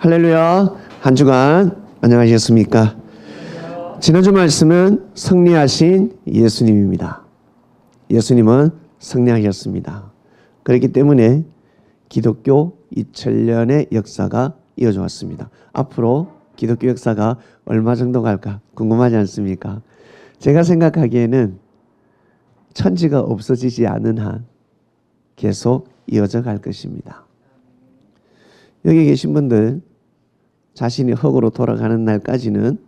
할렐루야. 한 주간 안녕하셨습니까? 지난주 말씀은 승리하신 예수님입니다. 예수님은 승리하셨습니다. 그렇기 때문에 기독교 2000년의 역사가 이어져 왔습니다. 앞으로 기독교 역사가 얼마 정도 갈까 궁금하지 않습니까? 제가 생각하기에는 천지가 없어지지 않은 한 계속 이어져 갈 것입니다. 여기 계신 분들 자신이 흙으로 돌아가는 날까지는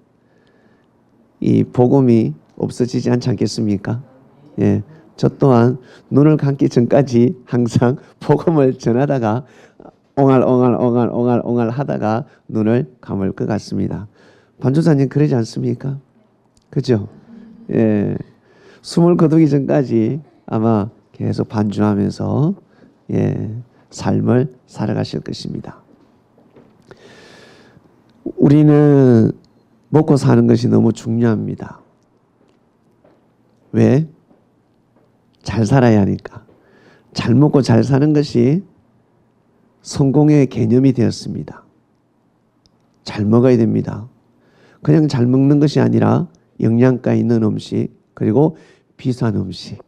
이 복음이 없어지지 않지 않겠습니까? 예, 저 또한 눈을 감기 전까지 항상 복음을 전하다가 옹알 하다가 눈을 감을 것 같습니다. 반주사님 그러지 않습니까? 그죠? 예, 숨을 거두기 전까지 아마 계속 반주하면서 삶을 살아가실 것입니다. 우리는 먹고 사는 것이 너무 중요합니다. 왜? 잘 살아야 하니까. 잘 먹고 잘 사는 것이 성공의 개념이 되었습니다. 잘 먹어야 됩니다. 그냥 잘 먹는 것이 아니라 영양가 있는 음식, 그리고 비싼 음식.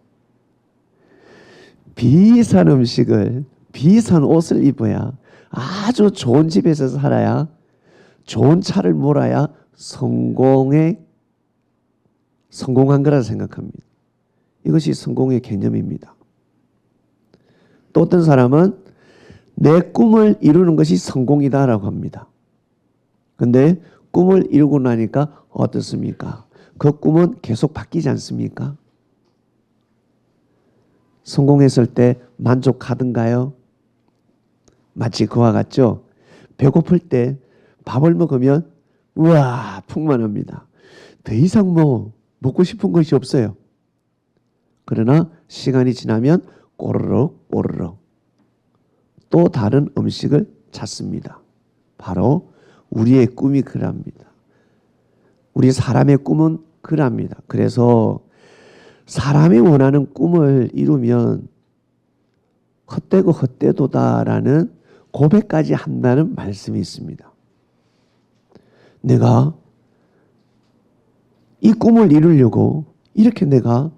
비싼 음식을, 비싼 옷을 입어야, 아주 좋은 집에서 살아야, 좋은 차를 몰아야 성공한 거라 생각합니다. 이것이 성공의 개념입니다. 또 어떤 사람은 내 꿈을 이루는 것이 성공이다라고 합니다. 그런데 꿈을 이루고 나니까 어떻습니까? 그 꿈은 계속 바뀌지 않습니까? 성공했을 때 만족하던가요? 마치 그와 같죠? 배고플 때 밥을 먹으면 우와 풍만합니다. 더 이상 먹고 싶은 것이 없어요. 그러나 시간이 지나면 꼬르륵 또 다른 음식을 찾습니다. 바로 우리의 꿈이 그럽니다. 우리 사람의 꿈은 그럽니다. 그래서 사람이 원하는 꿈을 이루면 헛되고 헛되도다라는 고백까지 한다는 말씀이 있습니다. 내가 이 꿈을 이루려고 이렇게 내가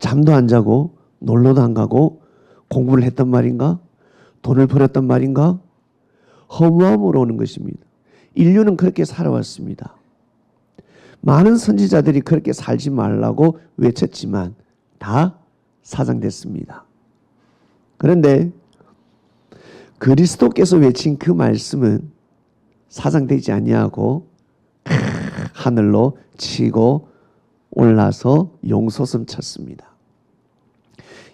잠도 안 자고 놀러도 안 가고 공부를 했단 말인가? 돈을 벌었단 말인가? 허무함으로 오는 것입니다. 인류는 그렇게 살아왔습니다. 많은 선지자들이 그렇게 살지 말라고 외쳤지만 다 사장됐습니다. 그런데 그리스도께서 외친 그 말씀은 사장되지 아니하고 하늘로 치고 올라서 용솟음 쳤습니다.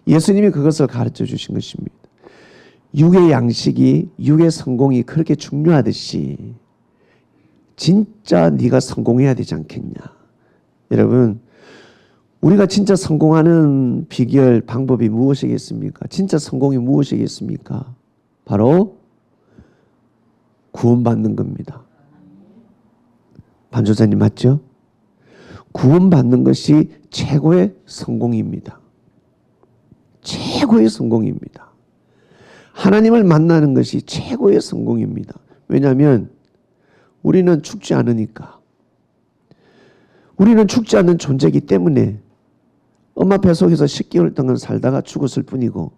예수님이 그것을 가르쳐 주신 것입니다. 육의 양식이, 육의 성공이 그렇게 중요하듯이 진짜 네가 성공해야 되지 않겠냐. 여러분, 우리가 진짜 성공하는 비결, 방법이 무엇이겠습니까? 진짜 성공이 무엇이겠습니까? 바로 구원받는 겁니다. 반조사님 맞죠? 구원받는 것이 최고의 성공입니다. 최고의 성공입니다. 하나님을 만나는 것이 최고의 성공입니다. 왜냐하면 우리는 죽지 않으니까. 우리는 죽지 않는 존재이기 때문에 엄마 뱃속에서 10개월 동안 살다가 죽었을 뿐이고,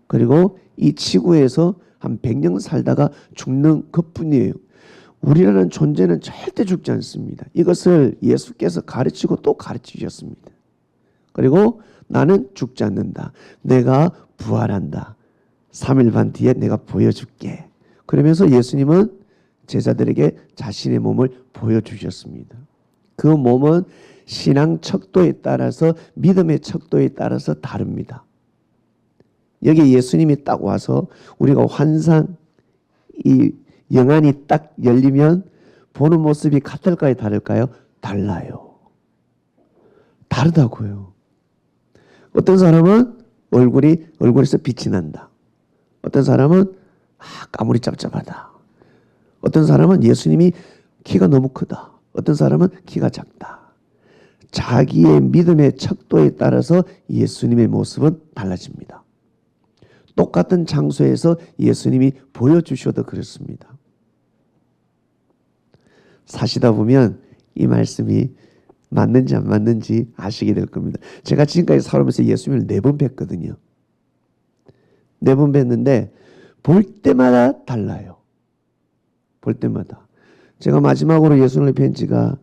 그리고 이 지구에서 한 100년 살다가 죽는 것뿐이에요. 우리라는 존재는 절대 죽지 않습니다. 이것을 예수께서 가르치고 또 가르치셨습니다. 그리고 나는 죽지 않는다. 내가 부활한다. 3일 반 뒤에 내가 보여줄게. 그러면서 예수님은 제자들에게 자신의 몸을 보여주셨습니다. 그 몸은 신앙 척도에 따라서, 믿음의 척도에 따라서 다릅니다. 여기 예수님이 딱 와서 우리가 환상, 이 영안이 딱 열리면 보는 모습이 같을까요? 다를까요? 달라요. 다르다고요. 어떤 사람은 얼굴에서 빛이 난다. 어떤 사람은 까무리 짭짭하다. 어떤 사람은 예수님이 키가 너무 크다. 어떤 사람은 키가 작다. 자기의 믿음의 척도에 따라서 예수님의 모습은 달라집니다. 똑같은 장소에서 예수님이 보여주셔도 그렇습니다. 사시다 보면 이 말씀이 맞는지 안 맞는지 아시게 될 겁니다. 제가 지금까지 살아오면서 예수님을 4번 뵀거든요. 4번 뵀는데 볼 때마다 달라요. 볼 때마다. 제가 마지막으로 예수님을 뵌 지가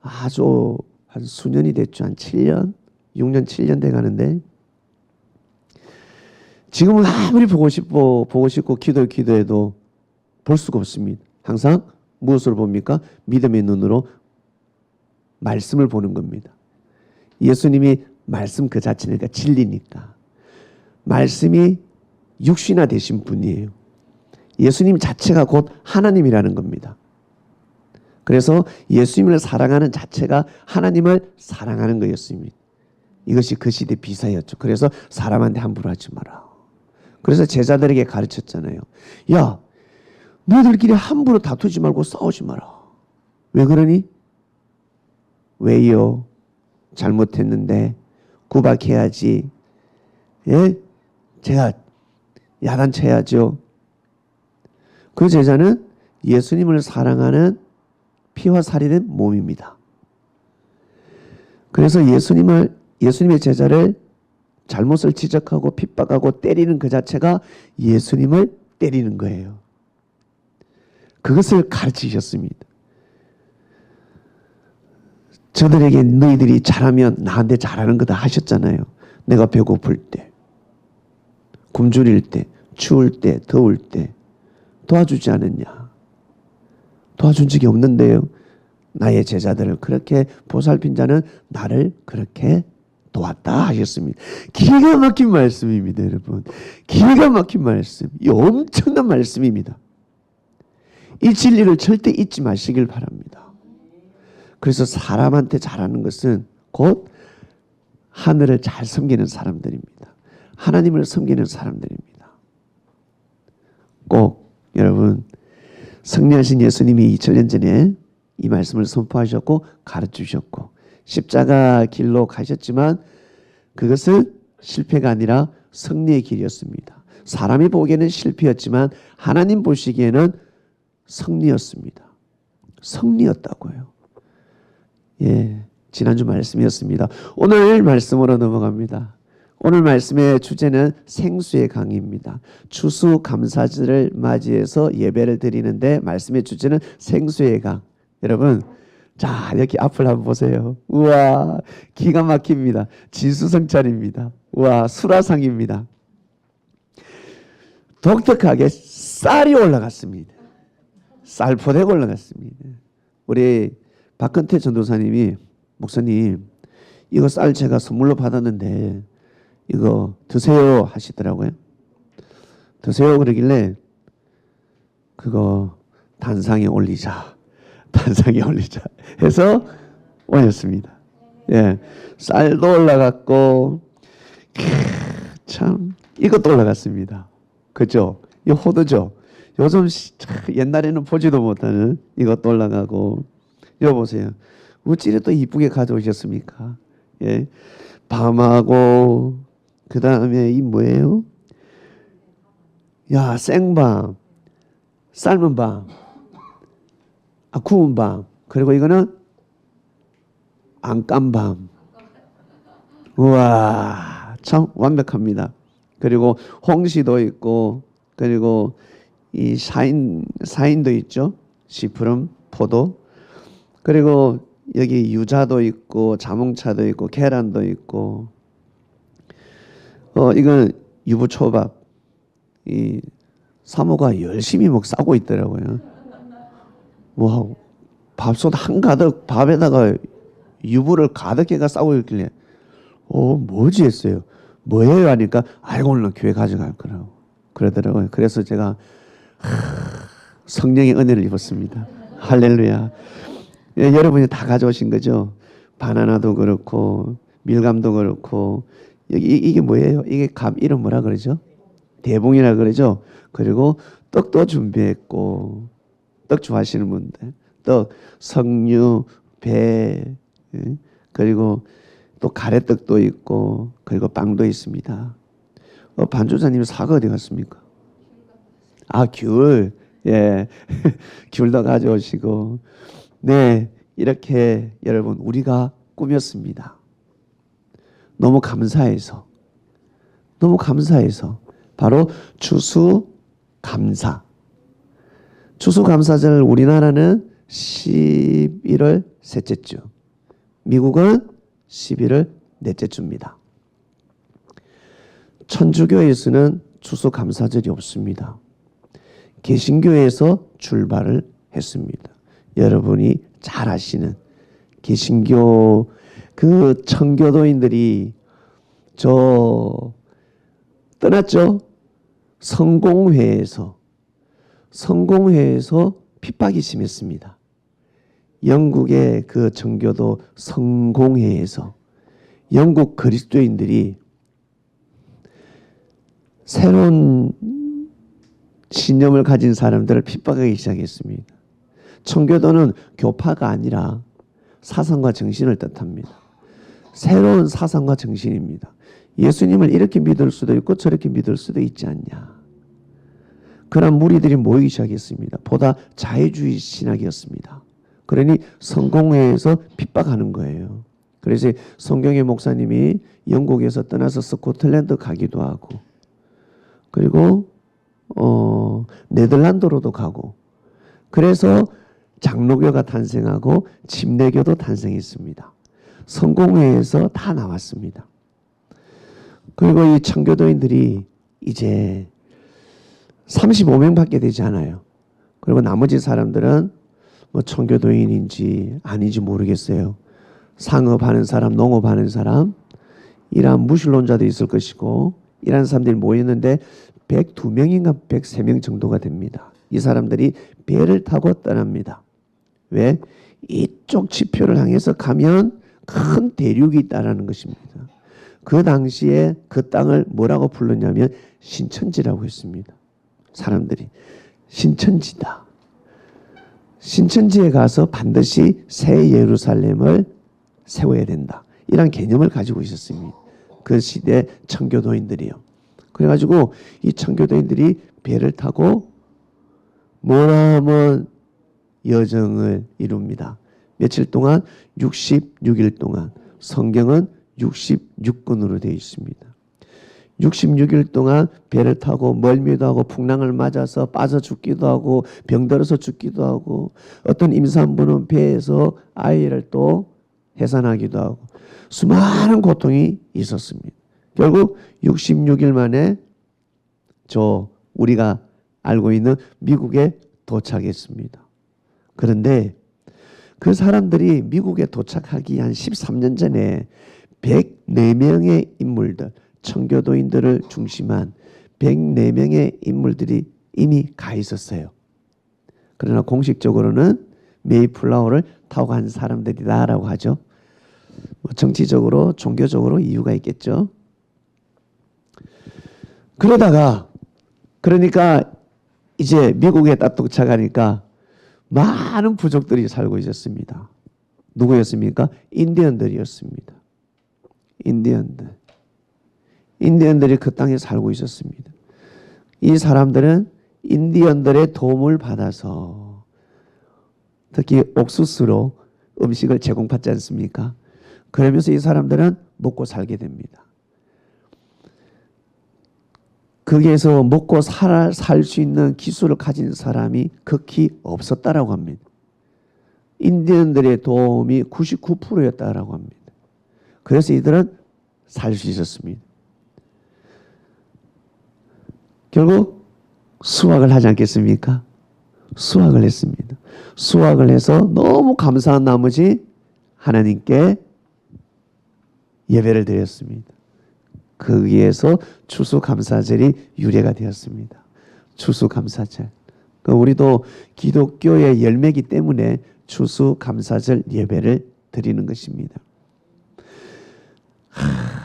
아주 한 수년이 됐죠. 한 7년? 6년, 7년 돼 가는데 지금은 아무리 보고 싶고 기도해도 볼 수가 없습니다. 항상 무엇을 봅니까? 믿음의 눈으로 말씀을 보는 겁니다. 예수님이 말씀 그 자체니까 진리니까. 말씀이 육신화 되신 분이에요. 예수님 자체가 곧 하나님이라는 겁니다. 그래서 예수님을 사랑하는 자체가 하나님을 사랑하는 거였습니다. 이것이 그 시대 비사였죠. 그래서 사람한테 함부로 하지 마라. 그래서 제자들에게 가르쳤잖아요. 야, 너희들끼리 함부로 다투지 말고 싸우지 마라. 왜 그러니? 왜요? 잘못했는데 구박해야지. 예? 제가 야단쳐야죠. 그 제자는 예수님을 사랑하는 피와 살이 된 몸입니다. 그래서 예수님의 제자를 잘못을 지적하고 핍박하고 때리는 그 자체가 예수님을 때리는 거예요. 그것을 가르치셨습니다. 저들에게 너희들이 잘하면 나한테 잘하는 거다 하셨잖아요. 내가 배고플 때, 굶주릴 때, 추울 때, 더울 때 도와주지 않았냐. 도와준 적이 없는데요. 나의 제자들을 그렇게 보살핀 자는 나를 그렇게 도왔다 하셨습니다. 기가 막힌 말씀입니다, 여러분. 기가 막힌 말씀. 이 엄청난 말씀입니다. 이 진리를 절대 잊지 마시길 바랍니다. 그래서 사람한테 잘하는 것은 곧 하늘을 잘 섬기는 사람들입니다. 하나님을 섬기는 사람들입니다. 꼭 여러분 승리하신 예수님이 2000년 전에 이 말씀을 선포하셨고 가르치셨고 십자가 길로 가셨지만 그것은 실패가 아니라 승리의 길이었습니다. 사람이 보기에는 실패였지만 하나님 보시기에는 승리였습니다. 승리였다고요. 예, 지난주 말씀이었습니다. 오늘 말씀으로 넘어갑니다. 오늘 말씀의 주제는 생수의 강입니다. 추수감사절을 맞이해서 예배를 드리는데 말씀의 주제는 생수의 강. 여러분, 자, 여기 앞을 한번 보세요. 우와, 기가 막힙니다. 진수성찬입니다. 우와, 수라상입니다. 독특하게 쌀이 올라갔습니다. 쌀포대가 올라갔습니다. 우리 박근태 전도사님이 목사님, 이거 쌀 제가 선물로 받았는데 이거 드세요 하시더라고요. 드세요 그러길래 그거 단상에 올리자 해서 올렸습니다. 예, 쌀도 올라갔고 참 이것도 올라갔습니다. 그죠? 이 호두죠. 요즘 옛날에는 보지도 못하는 이것도 올라가고. 이거 보세요. 어찌 또 이쁘게 가져오셨습니까? 예, 밤하고 그 다음에 이 뭐예요? 야, 생밤, 삶은 밤, 구운 밤, 그리고 이거는 안 깐 밤. 우와, 참 완벽합니다. 그리고 홍시도 있고, 그리고 이 사인도 있죠. 시푸름, 포도. 그리고 여기 유자도 있고, 자몽차도 있고, 계란도 있고. 이건 유부초밥. 이 사모가 열심히 싸고 있더라고요. 뭐 밥솥 한가득 밥에다가 유부를 가득해가 싸고 있길래 뭐지 했어요. 뭐예요 하니까 알고는 교회 가져갈 거라고 그러더라고요. 그래서 제가 성령의 은혜를 입었습니다. 할렐루야. 예, 여러분이 다 가져오신 거죠. 바나나도 그렇고 밀감도 그렇고 여기 이게 뭐예요? 이게 감 이름 뭐라 그러죠? 대봉이라 그러죠. 그리고 떡도 준비했고 떡 좋아하시는 분들 떡, 석류, 배, 그리고 또 가래떡도 있고 그리고 빵도 있습니다. 반주사님 사과 어디 갔습니까? 아, 귤. 예. 귤도 가져오시고 네, 이렇게 여러분 우리가 꾸몄습니다. 너무 감사해서 바로 추수감사. 추수감사절 우리나라는 11월 셋째 주, 미국은 11월 넷째 주입니다. 천주교에서는 추수감사절이 없습니다. 개신교에서 출발을 했습니다. 여러분이 잘 아시는 개신교 그 청교도인들이 떠났죠. 성공회에서 핍박이 심했습니다. 영국의 그 청교도 성공회에서 영국 그리스도인들이 새로운 신념을 가진 사람들을 핍박하기 시작했습니다. 청교도는 교파가 아니라 사상과 정신을 뜻합니다. 새로운 사상과 정신입니다. 예수님을 이렇게 믿을 수도 있고 저렇게 믿을 수도 있지 않냐. 그런 무리들이 모이기 시작했습니다. 보다 자유주의 신학이었습니다. 그러니 성공회에서 핍박하는 거예요. 그래서 성경의 목사님이 영국에서 떠나서 스코틀랜드 가기도 하고, 그리고 네덜란드로도 가고, 그래서 장로교가 탄생하고 침례교도 탄생했습니다. 성공회에서 다 나왔습니다. 그리고 이 청교도인들이 이제 35명밖에 되지 않아요. 그리고 나머지 사람들은 뭐 청교도인인지 아닌지 모르겠어요. 상업하는 사람, 농업하는 사람, 이런 무신론자도 있을 것이고, 이런 사람들이 모였는데 102명인가 103명 정도가 됩니다. 이 사람들이 배를 타고 떠납니다. 왜? 이쪽 지표를 향해서 가면 큰 대륙이 있다라는 것입니다. 그 당시에 그 땅을 뭐라고 불렀냐면 신천지라고 했습니다. 사람들이 신천지다. 신천지에 가서 반드시 새 예루살렘을 세워야 된다. 이런 개념을 가지고 있었습니다. 그 시대 청교도인들이요. 그래가지고 이 청교도인들이 배를 타고 머나먼 여정을 이룹니다. 며칠 동안 66일 동안. 성경은 66권으로 되어 있습니다. 66일 동안 배를 타고 멀미도 하고 풍랑을 맞아서 빠져 죽기도 하고 병들어서 죽기도 하고, 어떤 임산부는 배에서 아이를 또 해산하기도 하고, 수많은 고통이 있었습니다. 결국 66일 만에 우리가 알고 있는 미국에 도착했습니다. 그런데 그 사람들이 미국에 도착하기 한 13년 전에 104명의 인물들, 청교도인들을 중심한 104명의 인물들이 이미 가 있었어요. 그러나 공식적으로는 메이플라워를 타고 간 사람들이다라고 하죠. 정치적으로, 종교적으로 이유가 있겠죠. 그러니까 이제 미국에 딱 도착하니까 많은 부족들이 살고 있었습니다. 누구였습니까? 인디언들이었습니다. 인디언들이 그 땅에 살고 있었습니다. 이 사람들은 인디언들의 도움을 받아서 특히 옥수수로 음식을 제공받지 않습니까? 그러면서 이 사람들은 먹고 살게 됩니다. 거기에서 먹고 살 수 있는 기술을 가진 사람이 극히 없었다라고 합니다. 인디언들의 도움이 99%였다라고 합니다. 그래서 이들은 살 수 있었습니다. 결국 수확을 하지 않겠습니까? 수확을 했습니다. 수확을 해서 너무 감사한 나머지 하나님께 예배를 드렸습니다. 거기에서 추수감사절이 유래가 되었습니다. 추수감사절. 우리도 기독교의 열매이기 때문에 추수감사절 예배를 드리는 것입니다.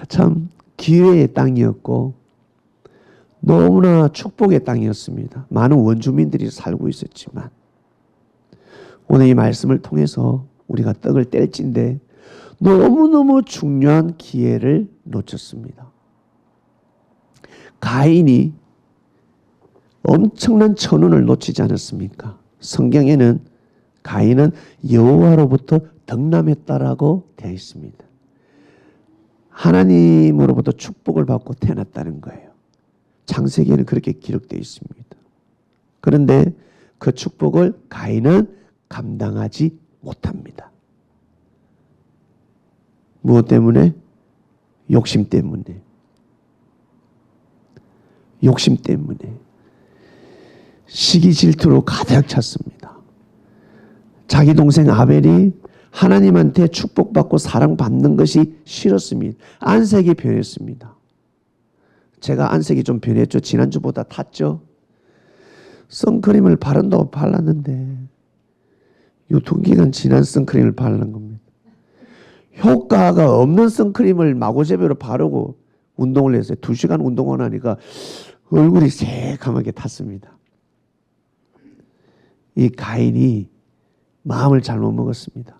참 기회의 땅이었고 너무나 축복의 땅이었습니다. 많은 원주민들이 살고 있었지만 오늘 이 말씀을 통해서 우리가 떡을 뗄진데 너무너무 중요한 기회를 놓쳤습니다. 가인이 엄청난 천운을 놓치지 않았습니까? 성경에는 가인은 여호와로부터 덕남했다라고 되어 있습니다. 하나님으로부터 축복을 받고 태어났다는 거예요. 창세기에는 그렇게 기록되어 있습니다. 그런데 그 축복을 가인은 감당하지 못합니다. 무엇 때문에? 욕심 때문에. 욕심 때문에. 시기 질투로 가득 찼습니다. 자기 동생 아벨이 하나님한테 축복받고 사랑받는 것이 싫었습니다. 안색이 변했습니다. 제가 안색이 좀 변했죠. 지난주보다 탔죠. 선크림을 바른다고 발랐는데 유통기간 지난 선크림을 바르는 겁니다. 효과가 없는 선크림을 마구제비로 바르고 운동을 했어요. 2시간 운동을 하니까 얼굴이 새카맣게 탔습니다. 이 가인이 마음을 잘못 먹었습니다.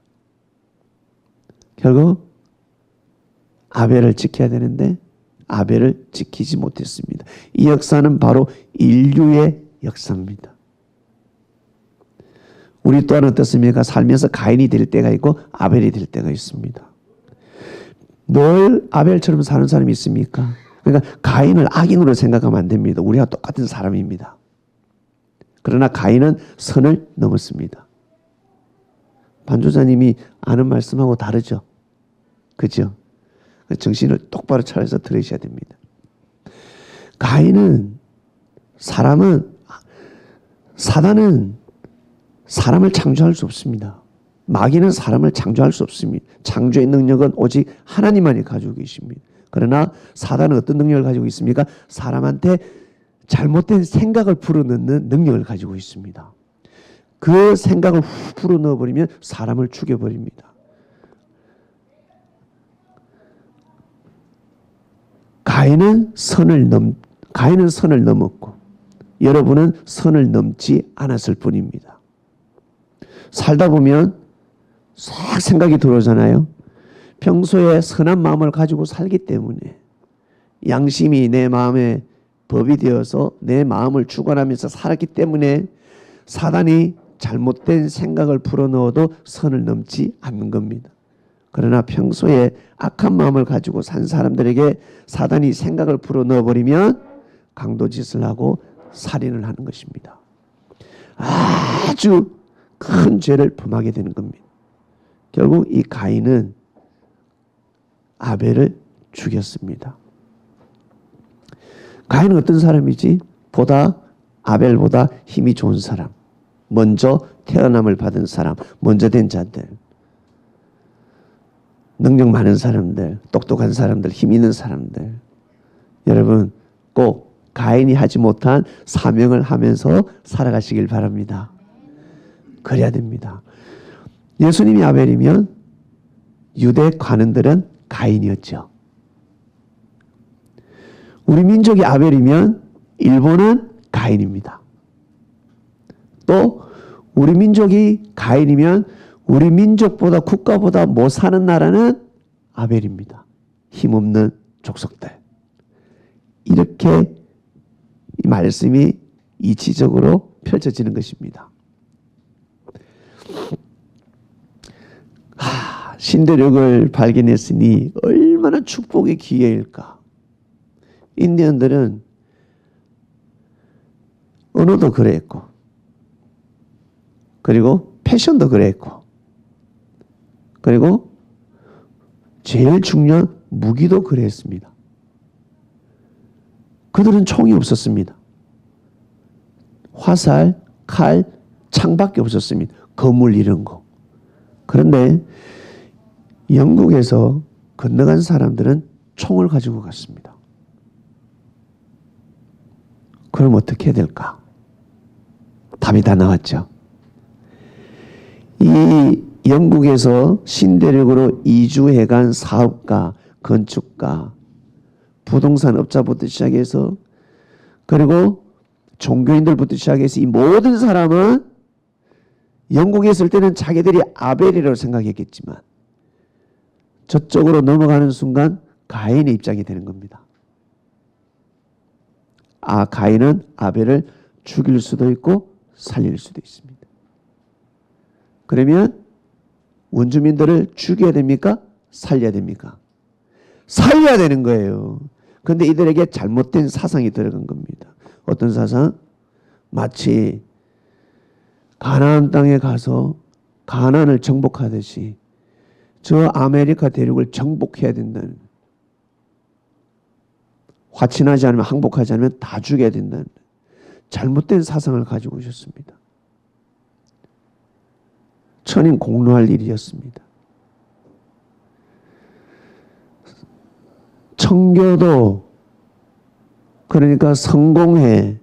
결국 아벨을 지켜야 되는데 아벨을 지키지 못했습니다. 이 역사는 바로 인류의 역사입니다. 우리 또한 어떻습니까? 살면서 가인이 될 때가 있고 아벨이 될 때가 있습니다. 늘 아벨처럼 사는 사람이 있습니까? 그러니까 가인을 악인으로 생각하면 안 됩니다. 우리와 똑같은 사람입니다. 그러나 가인은 선을 넘었습니다. 반주자님이 아는 말씀하고 다르죠? 그죠? 정신을 똑바로 차려서 들으셔야 됩니다. 가인은 사단은 사람을 창조할 수 없습니다. 마귀는 사람을 창조할 수 없습니다. 창조의 능력은 오직 하나님만이 가지고 계십니다. 그러나 사단은 어떤 능력을 가지고 있습니까? 사람한테 잘못된 생각을 불어넣는 능력을 가지고 있습니다. 그 생각을 후 불어넣어버리면 사람을 죽여버립니다. 가인은 선을 넘었고 여러분은 선을 넘지 않았을 뿐입니다. 살다 보면 싹 생각이 들어오잖아요. 평소에 선한 마음을 가지고 살기 때문에 양심이 내 마음에 법이 되어서 내 마음을 주관하면서 살았기 때문에 사단이 잘못된 생각을 불어넣어도 선을 넘지 않는 겁니다. 그러나 평소에 악한 마음을 가지고 산 사람들에게 사단이 생각을 불어넣어버리면 강도짓을 하고 살인을 하는 것입니다. 아주 큰 죄를 범하게 되는 겁니다. 결국 이 가인은 아벨을 죽였습니다. 가인은 어떤 사람이지? 아벨보다 힘이 좋은 사람, 먼저 태어남을 받은 사람, 먼저 된 자들, 능력 많은 사람들, 똑똑한 사람들, 힘 있는 사람들. 여러분 꼭 가인이 하지 못한 사명을 하면서 살아가시길 바랍니다. 그래야 됩니다. 예수님이 아벨이면 유대 관원들은 가인이었죠. 우리 민족이 아벨이면 일본은 가인입니다. 또 우리 민족이 가인이면 우리 민족보다 국가보다 못 사는 나라는 아벨입니다. 힘없는 족속들. 이렇게 이 말씀이 이치적으로 펼쳐지는 것입니다. 신대륙을 발견했으니 얼마나 축복의 기회일까. 인디언들은 언어도 그랬고 그리고 패션도 그랬고 그리고 제일 중요한 무기도 그랬습니다. 그들은 총이 없었습니다. 화살, 칼, 창밖에 없었습니다. 거물 이런 거. 그런데 영국에서 건너간 사람들은 총을 가지고 갔습니다. 그럼 어떻게 해야 될까? 답이 다 나왔죠. 이 영국에서 신대륙으로 이주해간 사업가, 건축가, 부동산 업자부터 시작해서 그리고 종교인들부터 시작해서 이 모든 사람은 영국에 있을 때는 자기들이 아벨이라고 생각했겠지만 저쪽으로 넘어가는 순간 가인의 입장이 되는 겁니다. 가인은 아벨을 죽일 수도 있고 살릴 수도 있습니다. 그러면 원주민들을 죽여야 됩니까? 살려야 됩니까? 살려야 되는 거예요. 그런데 이들에게 잘못된 사상이 들어간 겁니다. 어떤 사상? 마치 가나안 땅에 가서 가나안을 정복하듯이 저 아메리카 대륙을 정복해야 된다는, 화친하지 않으면, 항복하지 않으면 다 죽여야 된다는 잘못된 사상을 가지고 오셨습니다. 천인 공로할 일이었습니다. 청교도, 그러니까 성공회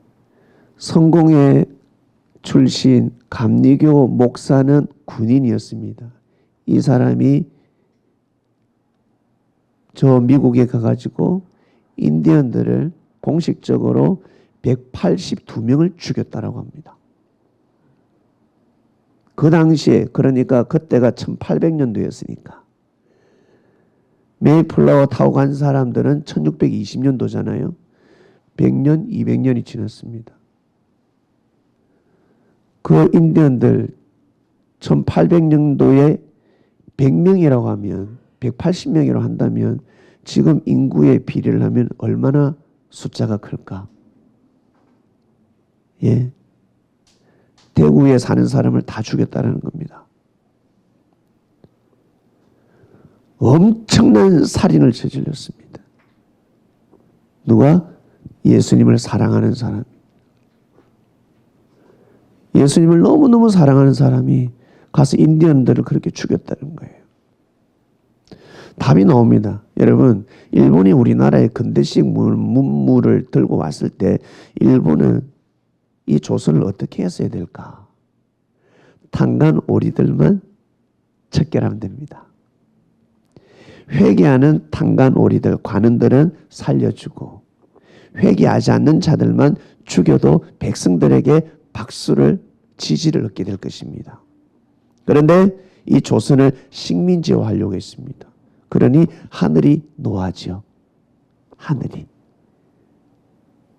출신 감리교 목사는 군인이었습니다. 이 사람이 저 미국에 가가지고 인디언들을 공식적으로 182명을 죽였다라고 합니다. 그 당시에, 그러니까 그때가 1800년도였으니까 메이플라워 타고 간 사람들은 1620년도잖아요. 100년, 200년이 지났습니다. 그 인디언들 1800년도에 100명이라고 하면, 180명이라고 한다면 지금 인구의 비례를 하면 얼마나 숫자가 클까? 예. 대구에 사는 사람을 다 죽였다는 겁니다. 엄청난 살인을 저질렀습니다. 누가? 예수님을 사랑하는 사람. 예수님을 너무너무 사랑하는 사람이 가서 인디언들을 그렇게 죽였다는 거예요. 답이 나옵니다. 여러분, 일본이 우리나라에 근대식 문물을 들고 왔을 때 일본은 이 조선을 어떻게 했어야 될까? 탄간 오리들만 척결하면 됩니다. 회개하는 탄간 오리들, 관원들은 살려주고, 회개하지 않는 자들만 죽여도 백성들에게 박수를, 지지를 얻게 될 것입니다. 그런데 이 조선을 식민지화하려고 했습니다. 그러니 하늘이 노하죠. 하늘이.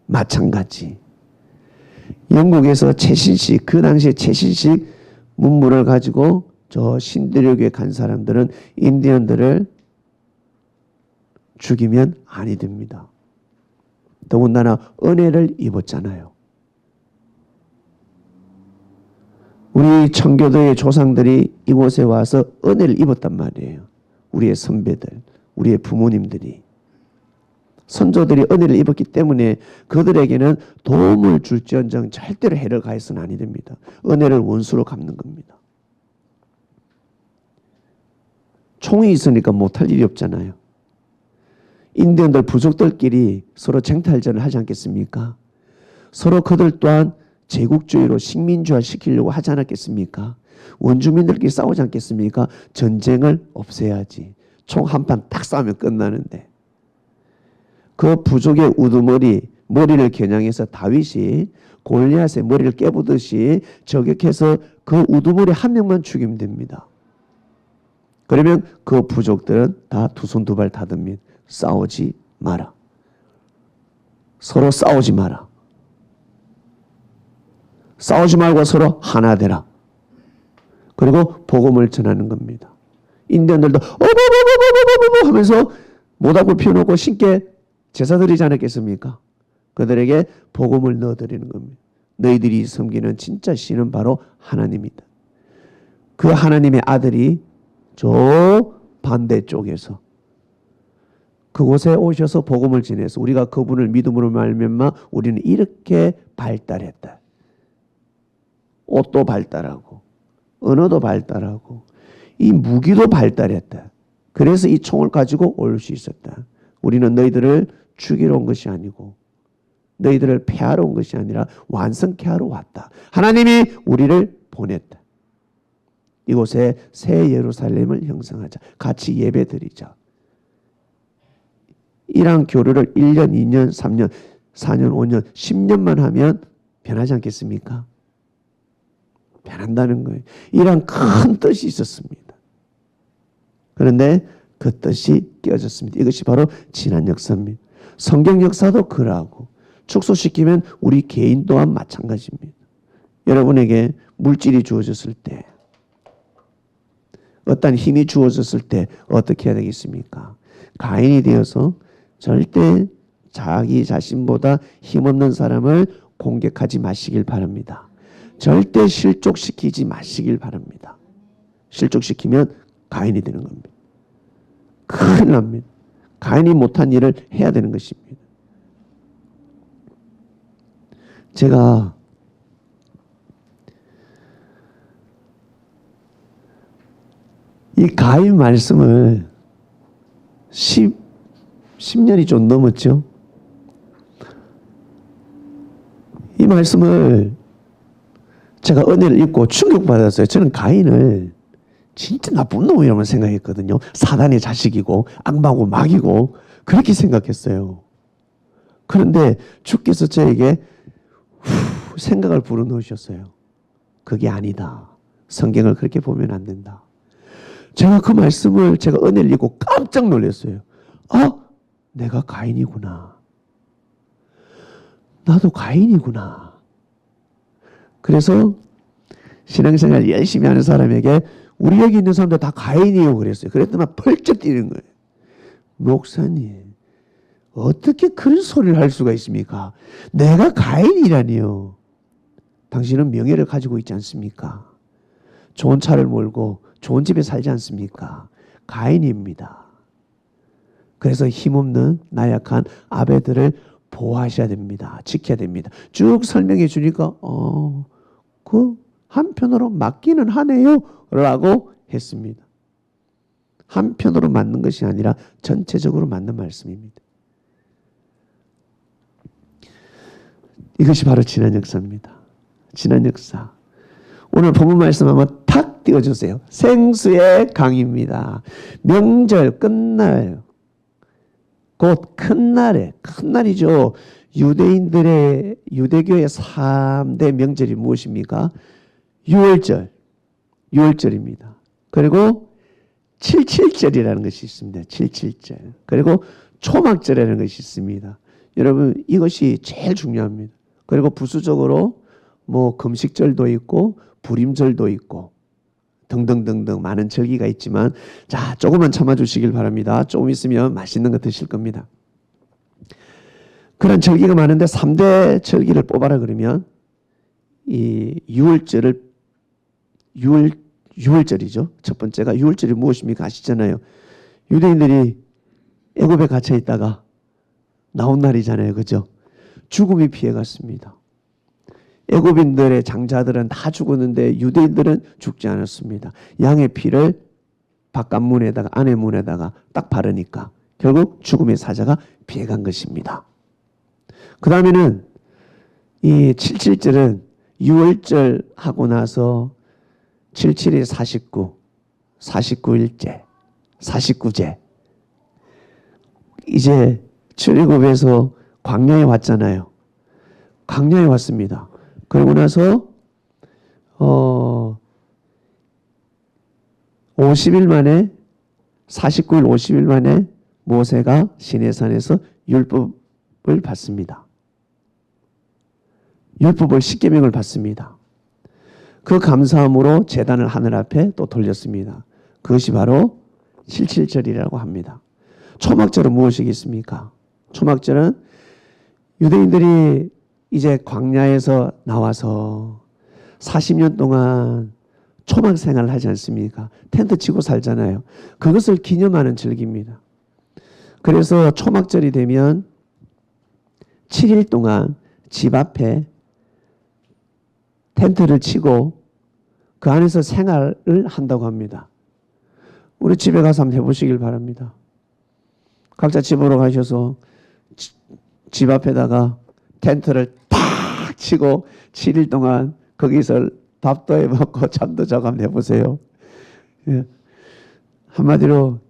마찬가지. 영국에서 최신식, 그 당시에 최신식 문물을 가지고 저 신대륙에 간 사람들은 인디언들을 죽이면 아니 됩니다. 더군다나 은혜를 입었잖아요. 우리 청교도의 조상들이 이곳에 와서 은혜를 입었단 말이에요. 우리의 선배들, 우리의 부모님들이. 선조들이 은혜를 입었기 때문에 그들에게는 도움을 줄지언정 절대로 해를 가해서는 아니 됩니다. 은혜를 원수로 갚는 겁니다. 총이 있으니까 못할 일이 없잖아요. 인디언들 부족들끼리 서로 쟁탈전을 하지 않겠습니까? 서로 그들 또한 제국주의로 식민주화 시키려고 하지 않았겠습니까? 원주민들끼리 싸우지 않겠습니까? 전쟁을 없애야지. 총 한 판 딱 싸우면 끝나는데. 그 부족의 우두머리, 머리를 겨냥해서 다윗이 골리앗의 머리를 깨부듯이 저격해서 그 우두머리 한 명만 죽이면 됩니다. 그러면 그 부족들은 다 두 손 두 발 닫으면 싸우지 마라. 서로 싸우지 마라. 싸우지 말고 서로 하나 되라. 그리고 복음을 전하는 겁니다. 인디언들도 어버버버버버버버 하면서 모닥불 피워놓고 신께 제사 드리지 않았겠습니까? 그들에게 복음을 넣어드리는 겁니다. 너희들이 섬기는 진짜 신은 바로 하나님이다. 그 하나님의 아들이 저 반대쪽에서 그곳에 오셔서 복음을 전해서 우리가 그분을 믿음으로 말미암아 우리는 이렇게 발달했다. 옷도 발달하고 언어도 발달하고 이 무기도 발달했다. 그래서 이 총을 가지고 올 수 있었다. 우리는 너희들을 죽이러 온 것이 아니고 너희들을 폐하러 온 것이 아니라 완성케 하러 왔다. 하나님이 우리를 보냈다. 이곳에 새 예루살렘을 형성하자. 같이 예배 드리자. 이러한 교류를 1년, 2년, 3년, 4년, 5년, 10년만 하면 변하지 않겠습니까? 변한다는 거예요. 이러한 큰 뜻이 있었습니다. 그런데 그 뜻이 깨어졌습니다. 이것이 바로 지난 역사입니다. 성경 역사도 그러하고 축소시키면 우리 개인 또한 마찬가지입니다. 여러분에게 물질이 주어졌을 때 어떤 힘이 주어졌을 때 어떻게 해야 되겠습니까? 가인이 되어서 절대 자기 자신보다 힘없는 사람을 공격하지 마시길 바랍니다. 절대 실족시키지 마시길 바랍니다. 실족시키면 가인이 되는 겁니다. 큰일 납니다. 가인이 못한 일을 해야 되는 것입니다. 제가 이 가인 말씀을 10년이 좀 넘었죠. 이 말씀을 제가 은혜를 입고 충격받았어요. 저는 가인을 진짜 나쁜 놈이라고 생각했거든요. 사단의 자식이고 악마고 마귀고 그렇게 생각했어요. 그런데 주께서 저에게 생각을 불어넣으셨어요. 그게 아니다. 성경을 그렇게 보면 안 된다. 제가 그 말씀을 제가 은혜를 입고 깜짝 놀랐어요. 내가 가인이구나. 나도 가인이구나. 그래서 신앙생활 열심히 하는 사람에게 우리 여기 있는 사람들 다 가인이에요 그랬어요. 그랬더니 펄쩍 뛰는 거예요. 목사님 어떻게 그런 소리를 할 수가 있습니까? 내가 가인이라니요. 당신은 명예를 가지고 있지 않습니까? 좋은 차를 몰고 좋은 집에 살지 않습니까? 가인입니다. 그래서 힘없는 나약한 아베들을 보호하셔야 됩니다. 지켜야 됩니다. 쭉 설명해 주니까 그 한편으로 맞기는 하네요 라고 했습니다. 한편으로 맞는 것이 아니라 전체적으로 맞는 말씀입니다. 이것이 바로 지난 역사입니다. 지난 역사. 오늘 본문 말씀 한번 탁 띄워주세요. 생수의 강입니다. 명절 끝날 곧 큰 날에 큰 날이죠. 유대인들의 유대교의 3대 명절이 무엇입니까? 유월절입니다. 그리고 77절이라는 것이 있습니다. 77절. 그리고 초막절이라는 것이 있습니다. 여러분 이것이 제일 중요합니다. 그리고 부수적으로 뭐 금식절도 있고 불임절도 있고 등등등등 많은 절기가 있지만 자 조금만 참아주시길 바랍니다. 조금 있으면 맛있는 거 드실 겁니다. 그런 절기가 많은데 3대 절기를 뽑아라 그러면 이 유월절이죠. 첫 번째가 유월절이 무엇입니까? 아시잖아요. 유대인들이 애굽에 갇혀 있다가 나온 날이잖아요. 그죠? 죽음이 피해갔습니다. 애굽인들의 장자들은 다 죽었는데 유대인들은 죽지 않았습니다. 양의 피를 바깥문에다가 안의 문에다가 딱 바르니까 결국 죽음의 사자가 피해간 것입니다. 그 다음에는 이 77절은 유월절 하고 나서 77이 49일째, 49제. 이제 출애굽에서 광야에 왔잖아요. 광야에 왔습니다. 그러고 나서 50일 만에 49일 50일 만에 모세가 시내산에서 율법을 받습니다. 율법을 십계명을 받습니다. 그 감사함으로 제단을 하늘 앞에 또 돌렸습니다. 그것이 바로 77절이라고 합니다. 초막절은 무엇이겠습니까? 초막절은 유대인들이 이제 광야에서 나와서 40년 동안 초막 생활을 하지 않습니까? 텐트 치고 살잖아요. 그것을 기념하는 절기입니다. 그래서 초막절이 되면 7일 동안 집 앞에 텐트를 치고 그 안에서 생활을 한다고 합니다. 우리 집에 가서 한번 해보시길 바랍니다. 각자 집으로 가셔서 집 앞에다가 텐트를 탁 치고 7일 동안 거기서 밥도 해먹고 잠도 자고 한번 해보세요. 예. 한마디로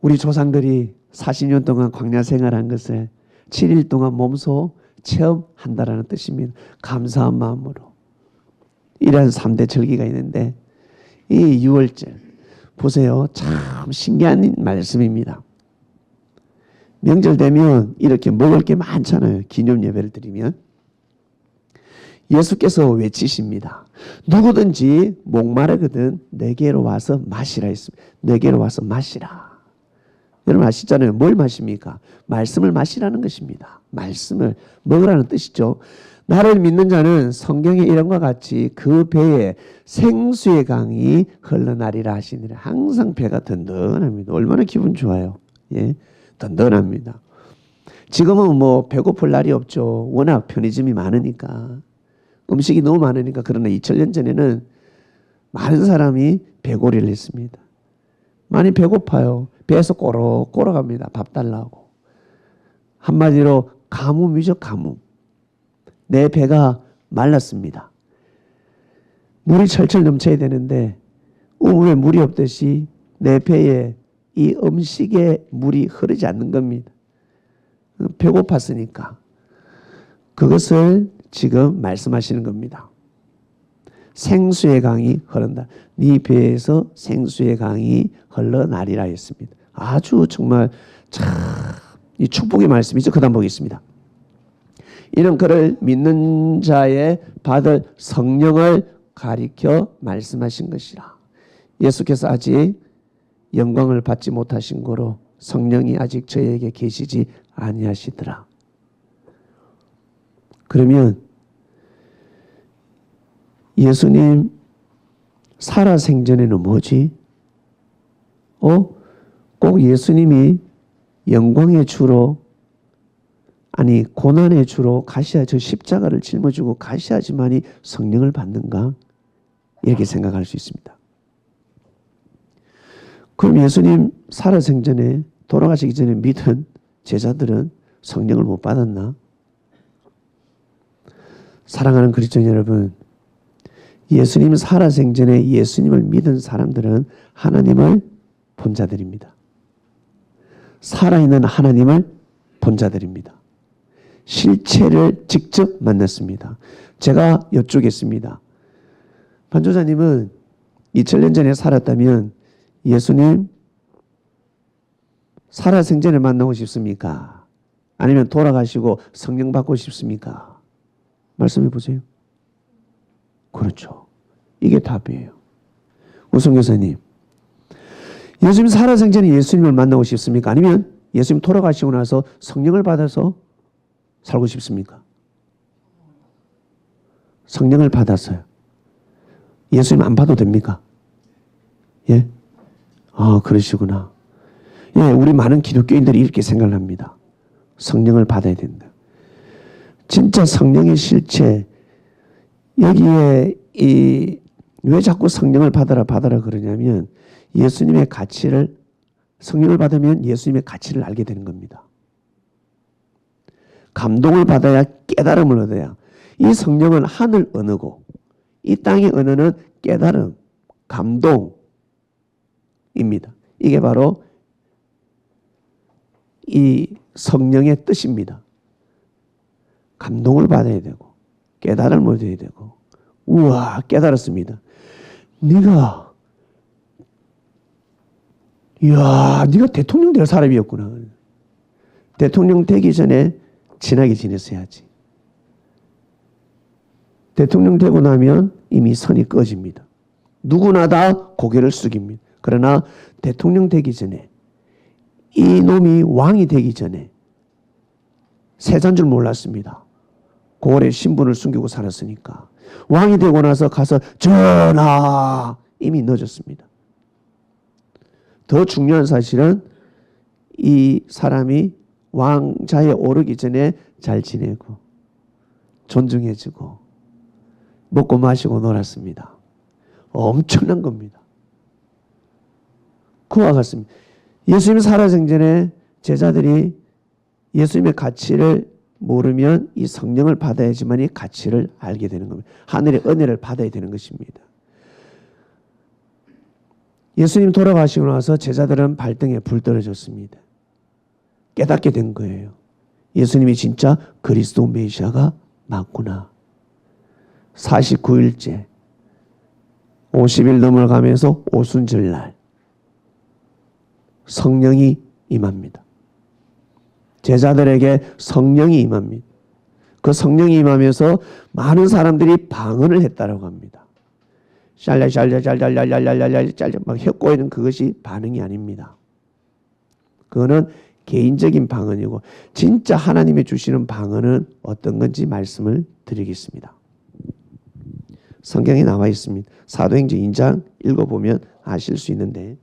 우리 조상들이 40년 동안 광야 생활한 것을 7일 동안 몸소 체험한다라는 뜻입니다. 감사한 마음으로. 이런 3대 절기가 있는데 이 유월절 보세요. 참 신기한 말씀입니다. 명절 되면 이렇게 먹을 게 많잖아요. 기념 예배를 드리면 예수께서 외치십니다. 누구든지 목마르거든 내게로 와서 마시라 했습니다. 내게로 와서 마시라. 여러분 아시잖아요. 뭘 마십니까? 말씀을 마시라는 것입니다. 말씀을 먹으라는 뜻이죠. 나를 믿는 자는 성경의 이름과 같이 그 배에 생수의 강이 흘러나리라 하시니라. 항상 배가 든든합니다. 얼마나 기분 좋아요. 예, 든든합니다. 지금은 뭐 배고플 날이 없죠. 워낙 편의점이 많으니까. 음식이 너무 많으니까. 그러나 2000년 전에는 많은 사람이 배고리를 했습니다. 많이 배고파요. 배에서 꼬르꼬르 갑니다. 밥 달라고. 한마디로 가뭄이죠. 가뭄. 내 배가 말랐습니다. 물이 철철 넘쳐야 되는데 우물에 물이 없듯이 내 배에 이 음식에 물이 흐르지 않는 겁니다. 배고팠으니까. 그것을 지금 말씀하시는 겁니다. 생수의 강이 흐른다. 네 배에서 생수의 강이 흘러나리라 했습니다. 아주 정말 참 이 축복의 말씀이죠. 그 다음 보겠습니다. 이는 그를 믿는 자의 받을 성령을 가리켜 말씀하신 것이라. 예수께서 아직 영광을 받지 못하신 거로 성령이 아직 저에게 계시지 아니하시더라. 그러면 예수님 살아생전에는 뭐지? 꼭 예수님이 영광의 주로 아니 고난의 주로 가셔야 저 십자가를 짊어지고 가셔야지만이 성령을 받는가? 이렇게 생각할 수 있습니다. 그럼 예수님 살아생전에 돌아가시기 전에 믿은 제자들은 성령을 못 받았나? 사랑하는 그리스도인 여러분, 예수님 살아생전에 예수님을 믿은 사람들은 하나님을 본 자들입니다. 살아있는 하나님을 본 자들입니다. 실체를 직접 만났습니다. 제가 여쭙겠습니다. 반조사님은 2000년 전에 살았다면 예수님 살아생전에 만나고 싶습니까? 아니면 돌아가시고 성령 받고 싶습니까? 말씀해 보세요. 그렇죠. 이게 답이에요. 우성 교사님, 예수님 살아생전에 예수님을 만나고 싶습니까? 아니면 예수님 돌아가시고 나서 성령을 받아서 살고 싶습니까? 성령을 받았어요. 예수님 안 봐도 됩니까? 예? 아, 그러시구나. 예, 우리 많은 기독교인들이 이렇게 생각을 합니다. 성령을 받아야 된다. 진짜 성령의 실체, 여기에 왜 자꾸 성령을 받아라 그러냐면 예수님의 가치를, 성령을 받으면 예수님의 가치를 알게 되는 겁니다. 감동을 받아야 깨달음을 얻어야. 이 성령은 하늘 언어고 이 땅의 언어는 깨달음, 감동입니다. 이게 바로 이 성령의 뜻입니다. 감동을 받아야 되고 깨달음을 얻어야 되고. 우와, 깨달았습니다. 네가 대통령 될 사람이었구나. 대통령 되기 전에 친하게 지냈어야지. 대통령 되고 나면 이미 선이 꺼집니다. 누구나 다 고개를 숙입니다. 그러나 대통령 되기 전에, 이 놈이 왕이 되기 전에 세자인 줄 몰랐습니다. 고을에 신분을 숨기고 살았으니까. 왕이 되고 나서 가서 전하, 이미 늦었습니다. 더 중요한 사실은 이 사람이 왕자에 오르기 전에 잘 지내고 존중해주고 먹고 마시고 놀았습니다. 엄청난 겁니다. 그와 같습니다. 예수님 살아생전에 제자들이 예수님의 가치를 모르면 이 성령을 받아야지만 이 가치를 알게 되는 겁니다. 하늘의 은혜를 받아야 되는 것입니다. 예수님 돌아가시고 나서 제자들은 발등에 불 떨어졌습니다. 깨닫게 된 거예요. 예수님이 진짜 그리스도 메시아가 맞구나. 49일째 50일 넘어가면서 오순절날 성령이 임합니다. 제자들에게 성령이 임합니다. 그 성령이 임하면서 많은 사람들이 방언을 했다라고 합니다. 샬랄샬랄샬랄샬랄샬랄 막 혀 꼬이는 그것이 반응이 아닙니다. 그거는 개인적인 방언이고 진짜 하나님이 주시는 방언은 어떤 건지 말씀을 드리겠습니다. 성경에 나와 있습니다. 사도행전 2장 읽어보면 아실 수 있는데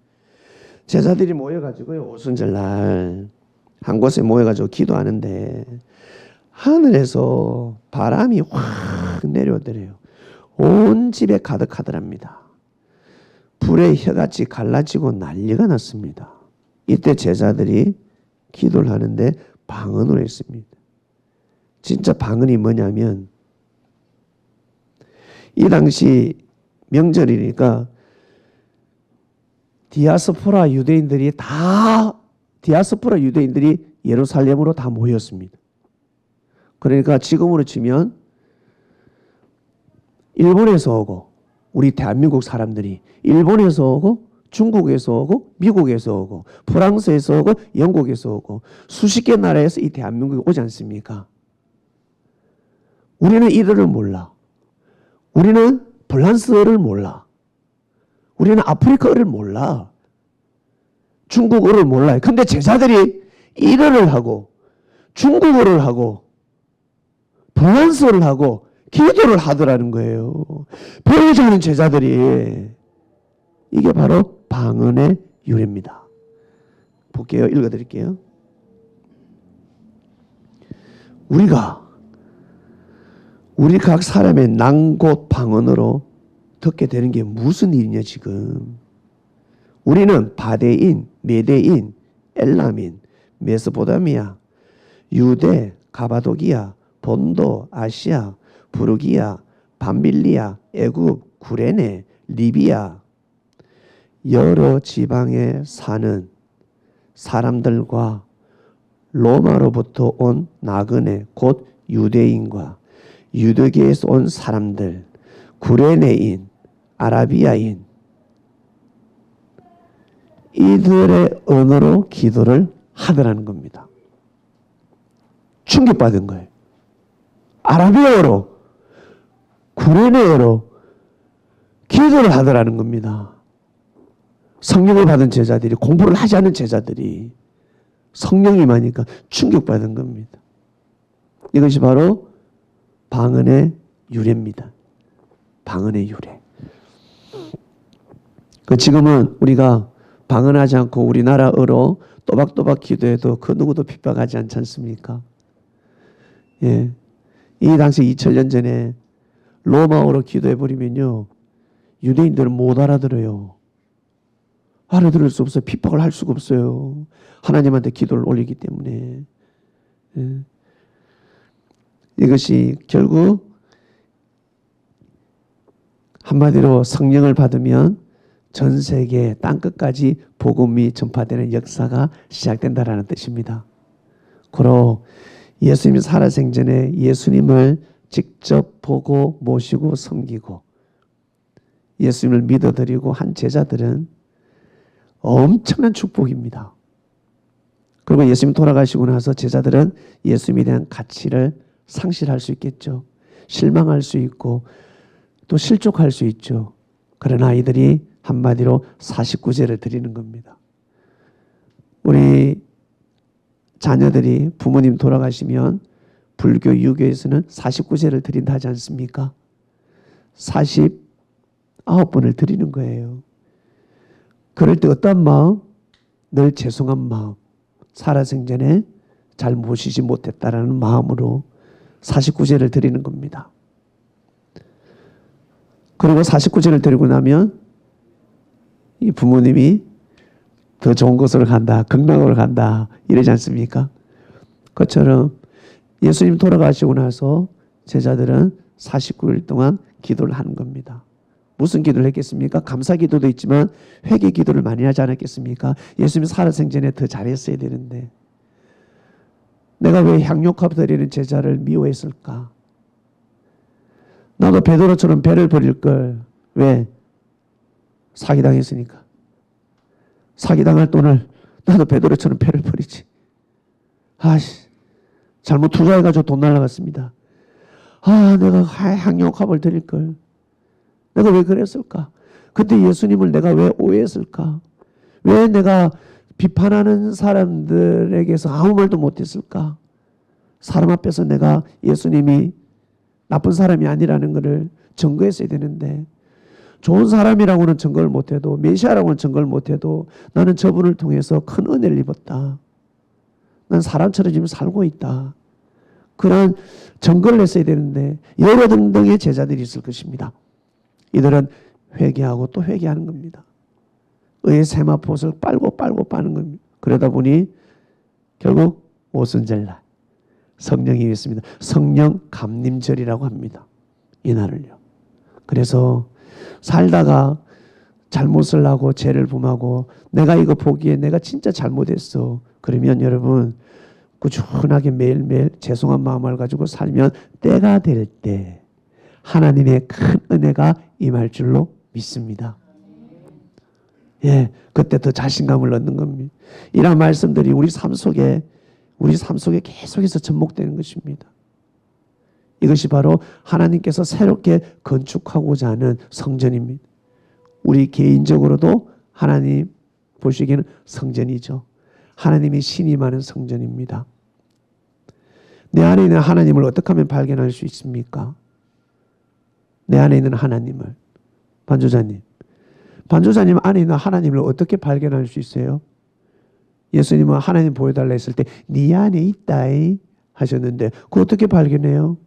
제자들이 모여가지고요. 오순절날 한 곳에 모여가지고 기도하는데 하늘에서 바람이 확 내려오더래요. 온 집에 가득하더랍니다. 불에 혀같이 갈라지고 난리가 났습니다. 이때 제자들이 기도를 하는데 방언으로 했습니다. 진짜 방언이 뭐냐면 이 당시 명절이니까 디아스포라 유대인들이 예루살렘으로 다 모였습니다. 그러니까 지금으로 치면 일본에서 오고 우리 대한민국 사람들이 일본에서 오고 중국에서 오고 미국에서 오고 프랑스에서 오고 영국에서 오고 수십 개 나라에서 이 대한민국에 오지 않습니까? 우리는 이들을 몰라. 우리는 프랑스어를 몰라. 우리는 아프리카어를 몰라. 중국어를 몰라요. 근데 제자들이 일어를 하고 중국어를 하고 프랑스어를 하고 기도를 하더라는 거예요. 배우지 않은 제자들이. 이게 바로 방언의 유래입니다. 볼게요. 읽어드릴게요. 우리 각 사람의 난곳 방언으로 듣게 되는 게 무슨 일이냐 지금. 우리는 바데인, 메데인, 엘람인, 메소포타미아, 유대, 가바도기아, 본도, 아시아, 부르기아, 밤빌리아, 애굽, 구레네, 리비아 여러 지방에 사는 사람들과 로마로부터 온 나그네 곧 유대인과 유대계에서 온 사람들, 구레네인, 아라비아인 이들의 언어로 기도를 하더라는 겁니다. 충격받은 거예요. 아라비아어로 구레네어로 기도를 하더라는 겁니다. 성령을 받은 제자들이 공부를 하지 않은 제자들이 성령이 임하니까 충격받은 겁니다. 이것이 바로 방언의 유래입니다. 방언의 유래. 지금은 우리가 방언하지 않고 우리나라어로 또박또박 기도해도 그 누구도 핍박하지 않지 않습니까? 예. 이 당시 2000년 전에 로마어로 기도해버리면요. 유대인들은 못 알아들어요. 알아들을 수 없어요. 핍박을 할 수가 없어요. 하나님한테 기도를 올리기 때문에. 예. 이것이 결국 한마디로 성령을 받으면 전 세계 땅끝까지 복음이 전파되는 역사가 시작된다라는 뜻입니다. 고로 예수님이 살아생전에 예수님을 직접 보고 모시고 섬기고 예수님을 믿어드리고 한 제자들은 엄청난 축복입니다. 그리고 예수님 돌아가시고 나서 제자들은 예수님에 대한 가치를 상실할 수 있겠죠. 실망할 수 있고 또 실족할 수 있죠. 그러나 아이들이 한마디로 49제를 드리는 겁니다. 우리 자녀들이 부모님 돌아가시면 불교, 유교에서는 49제를 드린다 하지 않습니까? 49번을 드리는 거예요. 그럴 때 어떤 마음? 늘 죄송한 마음. 살아생전에 잘 모시지 못했다라는 마음으로 49제를 드리는 겁니다. 그리고 49제를 드리고 나면 이 부모님이 더 좋은 곳으로 간다, 극락으로 간다 이러지 않습니까? 그것처럼 예수님 돌아가시고 나서 제자들은 49일 동안 기도를 하는 겁니다. 무슨 기도를 했겠습니까? 감사 기도도 있지만 회개 기도를 많이 하지 않았겠습니까? 예수님 살아생전에 더 잘했어야 되는데 내가 왜 향료값 드리는 제자를 미워했을까? 나도 베드로처럼 배를 버릴 걸. 왜? 사기당했으니까. 사기당할 돈을 나도 베드로처럼 배를 버리지. 아씨, 잘못 투자해가지고 돈 날라갔습니다. 내가 향유옥합을 드릴 걸. 내가 왜 그랬을까? 그때 예수님을 내가 왜 오해했을까? 왜 내가 비판하는 사람들에게서 아무 말도 못했을까? 사람 앞에서 내가 예수님이 나쁜 사람이 아니라는 것을 증거했어야 되는데, 좋은 사람이라고는 증거를 못해도, 메시아라고는 증거를 못해도 나는 저분을 통해서 큰 은혜를 입었다. 난 사람처럼 지금 살고 있다. 그런 증거를 했어야 되는데 여러 등등의 제자들이 있을 것입니다. 이들은 회개하고 또 회개하는 겁니다. 의의 세마포옷을 빨고 빠는 겁니다. 그러다 보니 결국 오순절날 성령이 있습니다. 성령 감림절이라고 합니다. 이날을요. 그래서 살다가 잘못을 하고 죄를 범하고 내가 이거 보기에 내가 진짜 잘못했어. 그러면 여러분 꾸준하게 매일매일 죄송한 마음을 가지고 살면 때가 될 때 하나님의 큰 은혜가 임할 줄로 믿습니다. 예, 그때 더 자신감을 얻는 겁니다. 이런 말씀들이 우리 삶 속에 계속해서 접목되는 것입니다. 이것이 바로 하나님께서 새롭게 건축하고자 하는 성전입니다. 우리 개인적으로도 하나님 보시기에는 성전이죠. 하나님이 신임하는 성전입니다. 내 안에 있는 하나님을 어떻게 하면 발견할 수 있습니까? 내 안에 있는 하나님을. 반주자님 안에 있는 하나님을 어떻게 발견할 수 있어요? 예수님은 하나님 보여달라 했을 때 네 안에 있다 하셨는데 그거 어떻게 발견해요?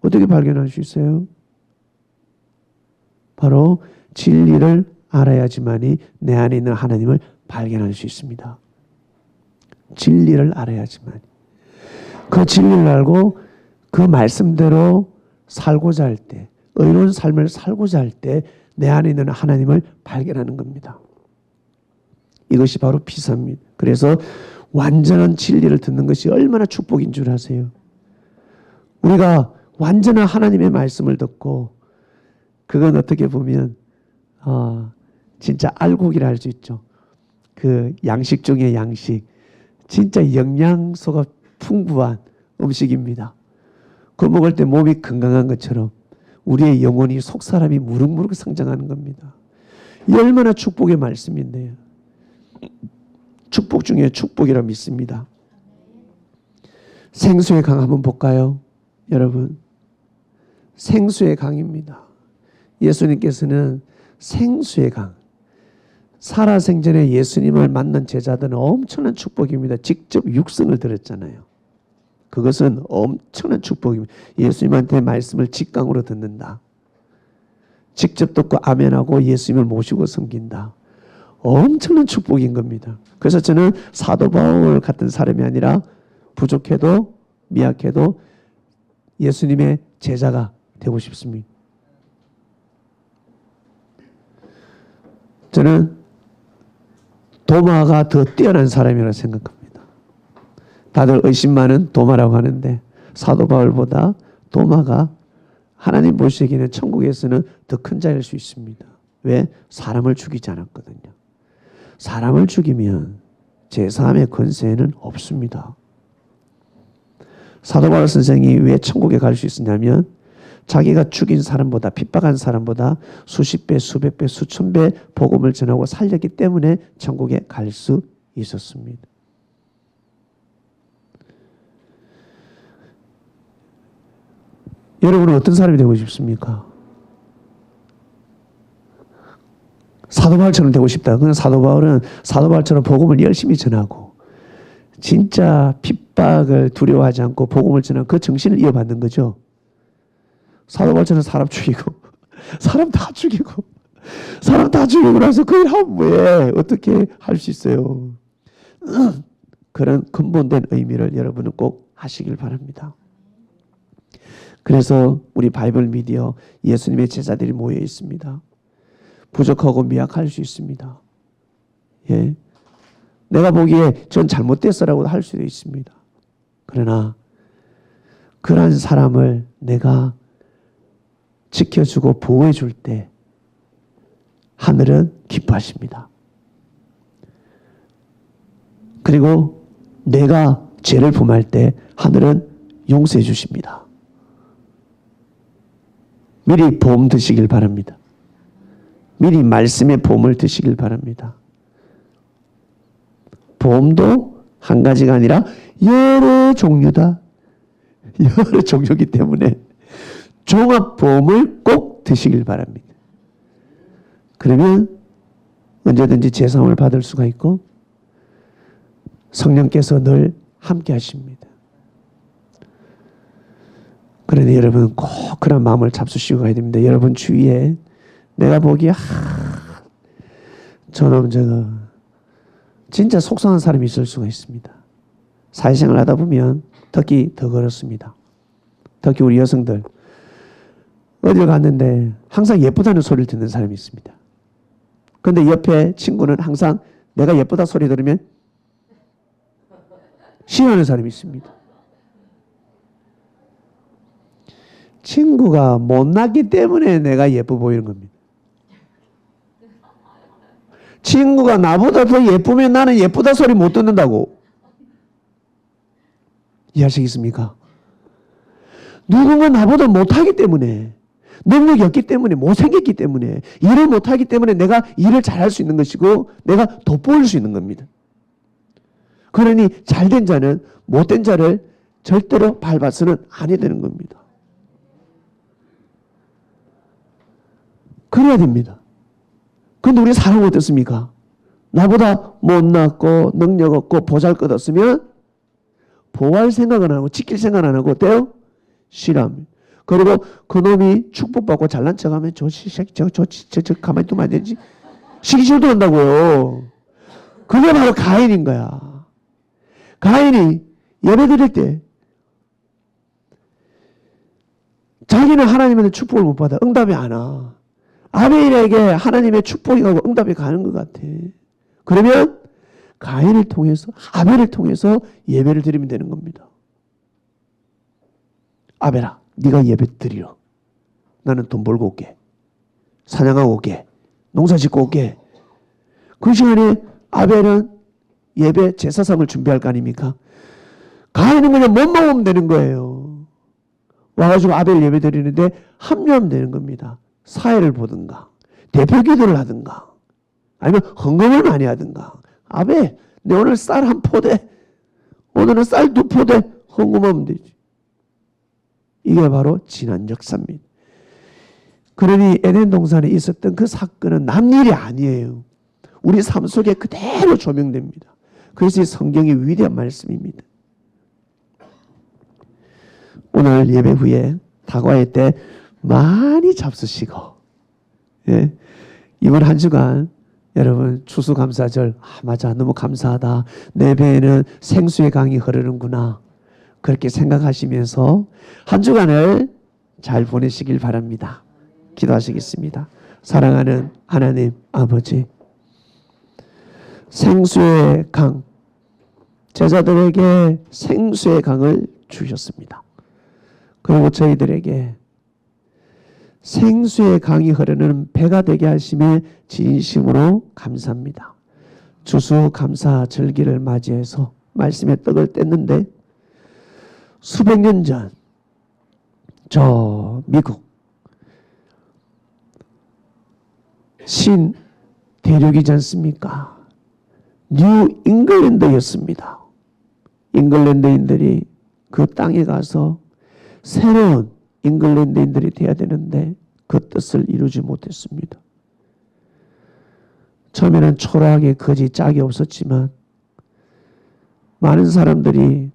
어떻게 발견할 수 있어요? 바로 진리를 알아야지만이 내 안에 있는 하나님을 발견할 수 있습니다. 진리를 알아야지만. 그 진리를 알고 그 말씀대로 살고자 할 때, 의로운 삶을 살고자 할 때 내 안에 있는 하나님을 발견하는 겁니다. 이것이 바로 비사입니다. 그래서 완전한 진리를 듣는 것이 얼마나 축복인 줄 아세요? 우리가 완전한 하나님의 말씀을 듣고 그건 어떻게 보면 진짜 알곡이라 할 수 있죠. 그 양식 중에 양식. 진짜 영양소가 풍부한 음식입니다. 그거 먹을 때 몸이 건강한 것처럼 우리의 영혼이 속사람이 무럭무럭 성장하는 겁니다. 이 얼마나 축복의 말씀인데요. 축복 중에 축복이라 믿습니다. 생수의 강 한번 볼까요? 여러분, 생수의 강입니다. 예수님께서는 생수의 강, 살아생전에 예수님을 만난 제자들은 엄청난 축복입니다. 직접 육성을 들었잖아요. 그것은 엄청난 축복입니다. 예수님한테 말씀을 직강으로 듣는다. 직접 듣고 아멘하고 예수님을 모시고 섬긴다. 엄청난 축복인 겁니다. 그래서 저는 사도 바울 같은 사람이 아니라 부족해도 미약해도 예수님의 제자가 되고 싶습니다. 저는 도마가 더 뛰어난 사람이라고 생각합니다. 다들 의심 많은 도마라고 하는데 사도 바울보다 도마가 하나님 보시기에는 천국에서는 더 큰 자일 수 있습니다. 왜? 사람을 죽이지 않았거든요. 사람을 죽이면 제사함의 권세는 없습니다. 사도 바울 선생이 왜 천국에 갈 수 있었냐면 자기가 죽인 사람보다 핍박한 사람보다 수십 배, 수백 배, 수천 배 복음을 전하고 살렸기 때문에 천국에 갈 수 있었습니다. 여러분은 어떤 사람이 되고 싶습니까? 사도 바울처럼 되고 싶다. 그냥 사도 바울처럼 복음을 열심히 전하고 진짜 핍박을 두려워하지 않고 복음을 전하고 그 정신을 이어받는 거죠. 사도 바울처럼 사람 죽이고 사람 다 죽이고 나서 그게 왜 어떻게 할 수 있어요? 그런 근본된 의미를 여러분은 꼭 하시길 바랍니다. 그래서 우리 바이블 미디어 예수님의 제자들이 모여 있습니다. 부족하고 미약할 수 있습니다. 예, 내가 보기에 전 잘못됐어라고 할 수도 있습니다. 그러나 그런 사람을 내가 지켜주고 보호해 줄 때 하늘은 기뻐하십니다. 그리고 내가 죄를 범할 때 하늘은 용서해 주십니다. 미리 보험 드시길 바랍니다. 미리 말씀의 보험을 드시길 바랍니다. 보험도 한 가지가 아니라 여러 종류다. 여러 종류이기 때문에 종합보험을 꼭 드시길 바랍니다. 그러면 언제든지 제사함을 받을 수가 있고 성령께서 늘 함께 하십니다. 그러니 여러분 꼭 그런 마음을 잡수시고 가야 됩니다. 여러분 주위에 내가 보기에 저놈 저거 진짜 속상한 사람이 있을 수가 있습니다. 사회생활 하다 보면 특히 더 그렇습니다. 특히 우리 여성들 어딜 갔는데 항상 예쁘다는 소리를 듣는 사람이 있습니다. 그런데 옆에 친구는 항상 내가 예쁘다 소리 들으면 싫어하는 사람이 있습니다. 친구가 못났기 때문에 내가 예뻐 보이는 겁니다. 친구가 나보다 더 예쁘면 나는 예쁘다 소리 못 듣는다고. 이해하시겠습니까? 누군가 나보다 못하기 때문에, 능력이 없기 때문에, 못생겼기 때문에, 일을 못하기 때문에 내가 일을 잘할 수 있는 것이고 내가 돋보일 수 있는 겁니다. 그러니 잘된 자는 못된 자를 절대로 밟아서는 안 해야 되는 겁니다. 그래야 됩니다. 그런데 우리 사람은 어떻습니까? 나보다 못났고 능력 없고 보잘것없으면 보호할 생각은 안 하고 지킬 생각은 안 하고 어때요? 싫어합니다. 그리고 그놈이 축복받고 잘난 척하면 저 가만히 두면 안 되지. 시기질도 한다고요. 그게 바로 가인인 거야. 가인이 예배 드릴 때 자기는 하나님의 축복을 못 받아. 응답이 안 와. 아벨에게 하나님의 축복이 가고 응답이 가는 것 같아. 그러면 가인을 통해서 아벨을 통해서 예배를 드리면 되는 겁니다. 아벨아, 네가 예배 드리러. 나는 돈 벌고 올게. 사냥하고 올게. 농사 짓고 올게. 그 시간에 아벨은 예배 제사상을 준비할 거 아닙니까? 가인은 그냥 못 먹으면 되는 거예요. 와가지고 아벨 예배 드리는데 합류하면 되는 겁니다. 사회를 보든가 대표 기도를 하든가 아니면 헌금을 많이 하든가. 아벨, 내 오늘 쌀 한 포대, 오늘은 쌀 2포대 헌금하면 되지. 이게 바로 지난 역사입니다. 그러니 에덴 동산에 있었던 그 사건은 남 일이 아니에요. 우리 삶 속에 그대로 조명됩니다. 그래서 이 성경이 위대한 말씀입니다. 오늘 예배 후에 다과회 때 많이 잡수시고, 예, 이번 한 주간 여러분 추수감사절, 맞아, 너무 감사하다, 내 배에는 생수의 강이 흐르는구나, 그렇게 생각하시면서 한 주간을 잘 보내시길 바랍니다. 기도하시겠습니다. 사랑하는 하나님 아버지, 생수의 강, 제자들에게 생수의 강을 주셨습니다. 그리고 저희들에게 생수의 강이 흐르는 배가 되게 하심에 진심으로 감사합니다. 추수감사 절기를 맞이해서 말씀의 떡을 뗐는데 수백 년 전 저 미국 신 대륙이지 않습니까? 뉴 잉글랜드였습니다. 잉글랜드인들이 그 땅에 가서 새로운 잉글랜드인들이 되어야 되는데 그 뜻을 이루지 못했습니다. 처음에는 초라하게 거지 짝이 없었지만 많은 사람들이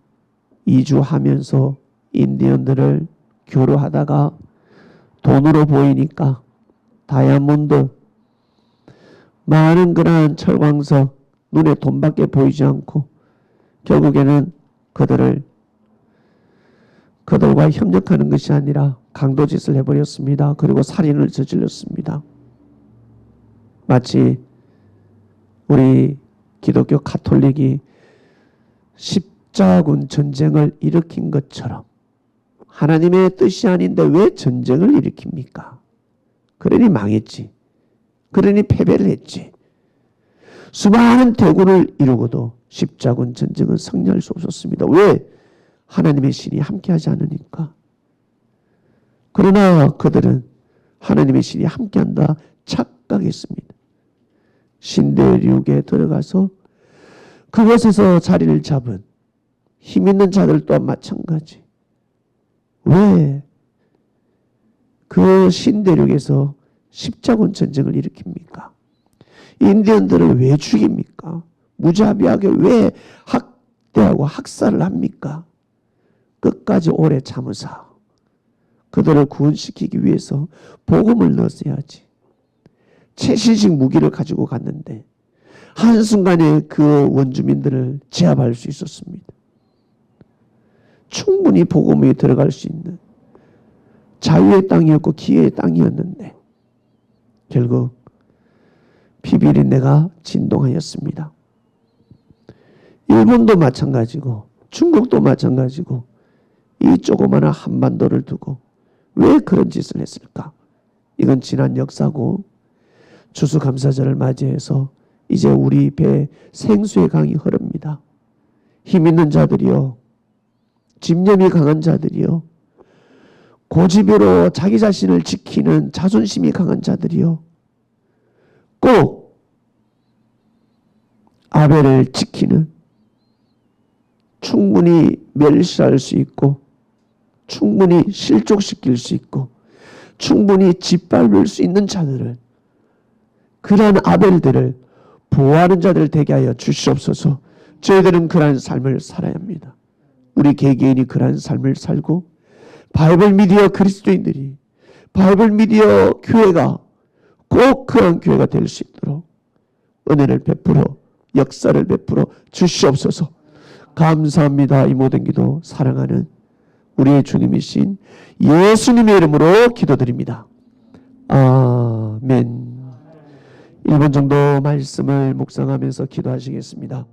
이주하면서 인디언들을 교류하다가 돈으로 보이니까 다이아몬드, 많은 그러한 철광석, 눈에 돈밖에 보이지 않고 결국에는 그들과 협력하는 것이 아니라 강도짓을 해버렸습니다. 그리고 살인을 저질렀습니다. 마치 우리 기독교 가톨릭이 십자군 전쟁을 일으킨 것처럼 하나님의 뜻이 아닌데 왜 전쟁을 일으킵니까? 그러니 망했지. 그러니 패배를 했지. 수많은 대군을 이루고도 십자군 전쟁은 승리할 수 없었습니다. 왜? 하나님의 신이 함께하지 않으니까. 그러나 그들은 하나님의 신이 함께한다 착각했습니다. 신대륙에 들어가서 그곳에서 자리를 잡은 힘 있는 자들 또한 마찬가지. 왜 그 신대륙에서 십자군 전쟁을 일으킵니까? 인디언들을 왜 죽입니까? 무자비하게 왜 학대하고 학살을 합니까? 끝까지 오래 참으사 그들을 구원시키기 위해서 복음을 넣었어야지. 최신식 무기를 가지고 갔는데 한순간에 그 원주민들을 제압할 수 있었습니다. 충분히 복음이 들어갈 수 있는 자유의 땅이었고 기회의 땅이었는데 결국 피비린내가 진동하였습니다. 일본도 마찬가지고 중국도 마찬가지고 이 조그마한 한반도를 두고 왜 그런 짓을 했을까? 이건 지난 역사고 추수감사절을 맞이해서 이제 우리 배에 생수의 강이 흐릅니다. 힘 있는 자들이요, 집념이 강한 자들이요, 고집으로 자기 자신을 지키는 자존심이 강한 자들이요, 꼭 아벨을 지키는, 충분히 멸시할 수 있고 충분히 실족시킬 수 있고 충분히 짓밟을 수 있는 자들을, 그러한 아벨들을 보호하는 자들을 되게 하여 주시옵소서. 저희들은 그러한 삶을 살아야 합니다. 우리 개개인이 그러한 삶을 살고 바이블 미디어 그리스도인들이, 바이블 미디어 교회가 꼭 그런 교회가 될 수 있도록 은혜를 베풀어 역사를 베풀어 주시옵소서. 감사합니다. 이 모든 기도 사랑하는 우리의 주님이신 예수님의 이름으로 기도드립니다. 아멘. 1분 정도 말씀을 묵상하면서 기도하시겠습니다.